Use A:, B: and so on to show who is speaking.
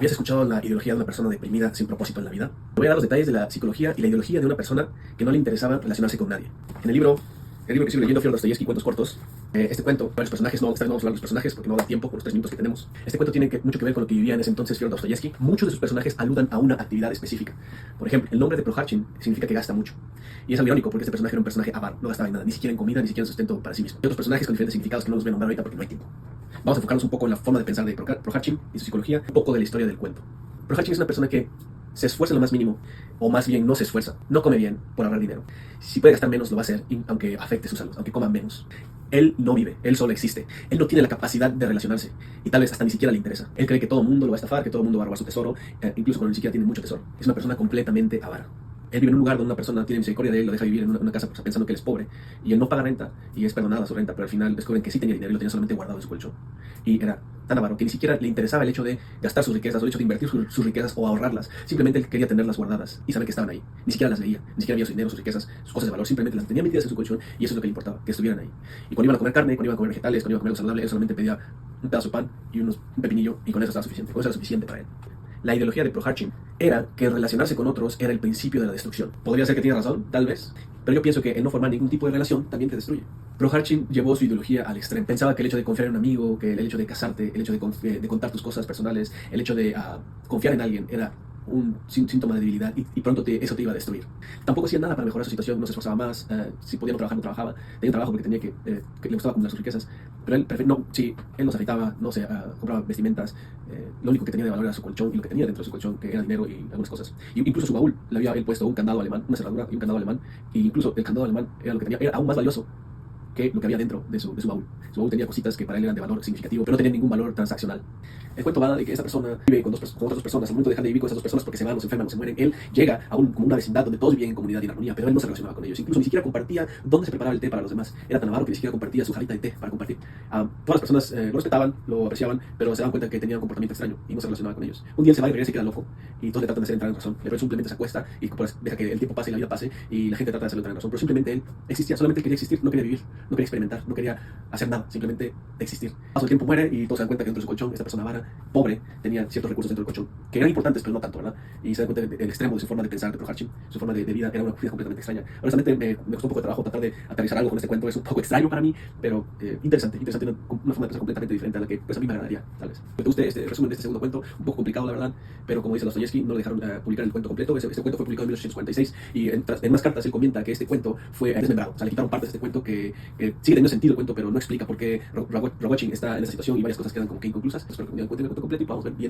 A: ¿Habías escuchado la ideología de una persona deprimida sin propósito en la vida? Te voy a dar los detalles de la psicología y la ideología de una persona que no le interesaba relacionarse con nadie. En el libro que estoy leyendo, Fyodor Dostoyevsky, Cuentos Cortos, este cuento, varios personajes, no, esta vez no vamos a hablar de los personajes porque no da tiempo con los 3 minutos que tenemos. Este cuento tiene mucho que ver con lo que vivía en ese entonces Fyodor Dostoyevsky. Muchos de sus personajes aludan a una actividad específica. Por ejemplo, el nombre de Proharchin significa que gasta mucho. Y es algo irónico porque este personaje era un personaje avaro, no gastaba en nada, ni siquiera en comida, ni siquiera en sustento para sí mismo. Hay otros personajes con diferentes significados que no los voy a nombrar ahorita porque no hay tiempo. Vamos a enfocarnos un poco en la forma de pensar de Proharchin y su psicología, un poco de la historia del cuento. Proharchin es una persona que se esfuerza lo más mínimo, o más bien no se esfuerza, no come bien por ahorrar dinero. Si puede gastar menos, lo va a hacer, aunque afecte su salud, aunque coma menos. Él no vive, él solo existe. Él no tiene la capacidad de relacionarse y tal vez hasta ni siquiera le interesa. Él cree que todo el mundo lo va a estafar, que todo el mundo va a robar su tesoro, incluso cuando ni siquiera tiene mucho tesoro. Es una persona completamente avara. Él vive en un lugar donde una persona tiene misericordia de él, lo deja vivir en una casa pensando que él es pobre, y él no paga renta, y es perdonada su renta, pero al final descubren que sí tenía dinero y lo tenía solamente guardado en su colchón. Y era tan avaro que ni siquiera le interesaba el hecho de gastar sus riquezas, o el hecho de invertir sus riquezas o ahorrarlas. Simplemente él quería tenerlas guardadas y saber que estaban ahí. Ni siquiera las veía, ni siquiera veía su dinero, sus riquezas, sus cosas de valor, simplemente las tenía metidas en su colchón y eso es lo que le importaba, que estuvieran ahí. Y cuando iban a comer carne, cuando iban a comer vegetales, cuando iban a comer algo saludable, él solamente pedía un pedazo de pan y un pepinillo, y con eso estaba suficiente, con eso era suficiente para él. La ideología de Proharchin era que relacionarse con otros era el principio de la destrucción. Podría ser que tiene razón, tal vez, pero yo pienso que el no formar ningún tipo de relación también te destruye. Proharchin llevó su ideología al extremo. Pensaba que el hecho de confiar en un amigo, que el hecho de casarte, el hecho de contar tus cosas personales, el hecho de confiar en alguien era un síntoma de debilidad y pronto eso te iba a destruir. Tampoco hacía nada para mejorar su situación, no se esforzaba más, si podía no trabajar, no trabajaba, tenía trabajo porque que le gustaba acumular sus riquezas, pero él no se afeitaba, no se compraba vestimentas, lo único que tenía de valor era su colchón y lo que tenía dentro de su colchón, que era dinero y algunas cosas. Y incluso su baúl, le había él puesto un candado alemán, una cerradura y un candado alemán, y incluso el candado alemán era lo que tenía, era aún más valioso que lo que había dentro de su baúl. Su baúl tenía cositas que para él eran de valor significativo, pero no tenían ningún valor transaccional. El cuento va de que esa persona vive con otras 2 personas. Al momento de dejar de vivir con esas 2 personas porque se van, o se enferman, o se mueren, él llega a como una vecindad donde todos vivían en comunidad y en armonía, pero él no se relacionaba con ellos. Incluso ni siquiera compartía dónde se preparaba el té para los demás. Era tan avaro que ni siquiera compartía su jarrita de té para compartir. Todas las personas lo respetaban, lo apreciaban, pero se daban cuenta que tenía un comportamiento extraño y no se relacionaba con ellos. Un día él se va y regresa y queda loco, y todos le tratan de hacer entrar en razón, pero él simplemente se acuesta y pues, deja que el tiempo pase y la vida pase, y la gente trata de hacerlo entrar en razón, pero simplemente él existía, solamente quería existir, no quería vivir, no quería experimentar, no quería hacer nada, simplemente existir. Paso el tiempo, muere y todos se dan cuenta que dentro de su colchón, esta persona avara, pobre, tenía ciertos recursos dentro del colchón, que eran importantes, pero no tanto, ¿verdad? Y se dan cuenta del extremo de su forma de pensar de Proharchin, su forma de vida era una vida completamente extraña. Honestamente, me costó un poco de trabajo tratar de aterrizar algo con este cuento, es un poco extraño para mí, pero interesante, una forma de pensar completamente diferente a la que pues, a mí me agradaría, tal vez. Me guste este resumen de este segundo cuento, un poco complicado, la verdad, pero como dice Dostoyevsky, no le dejaron publicar el cuento completo. Este cuento fue publicado en 1846 y en más cartas él comenta que este cuento fue desmembrado, o sea, le quitaron partes de este cuento que sigue teniendo sentido el cuento, pero no explica por qué Rogojin está en esa situación y varias cosas quedan como que inconclusas. Espero que me den cuenta el cuento completo y podamos ver bien.